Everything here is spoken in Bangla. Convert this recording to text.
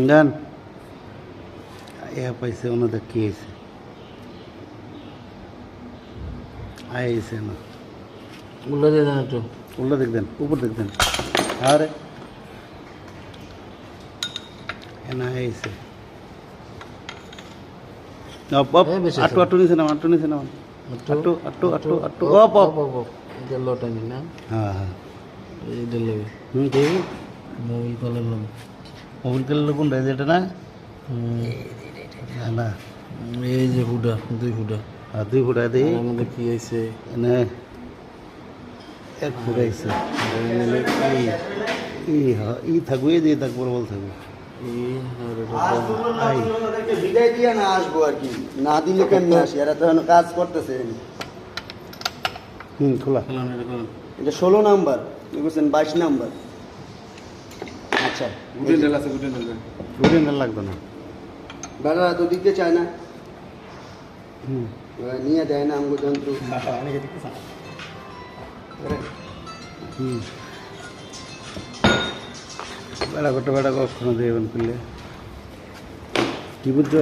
জান পাইছে ওনাদের কি হয়েছে আইছে না উল্লা দিয়ে দেন একটু। উল্টা দেখবেন উপর দেখবেন আরে এনা আইছে আটু আটু নিচে নাম আটু নিচে নাম আটু আটু আটু আটু অপ অপ এটা লোটা নি না হ্যাঁ হ্যাঁ এইটা লেগে ঠিক মুই কলের লোক মোবিল কেলে কোন রাইজ এটা না না এই যে ফুটা 2 ফুটা আর 2 ফুটা দিই আমাদের কি হয়েছে এনে 1 ফুটা আইছে ই থাকবে দিয়ে থাকবো বল থাকবে বিদায় দিয়ে না আসবো আর কি না দিলে কেমনি আসি এরা তো কাজ করতেছে খোলা এটা 16 নাম্বার বুঝছেন 22 নাম্বার আচ্ছা রুটিন লাগবে না বেড়া তো দিতে চায় না নিয়ে দেয় না আমগো যন্ত্র বেড়া কখনো দেবেন করলে কি বুঝছো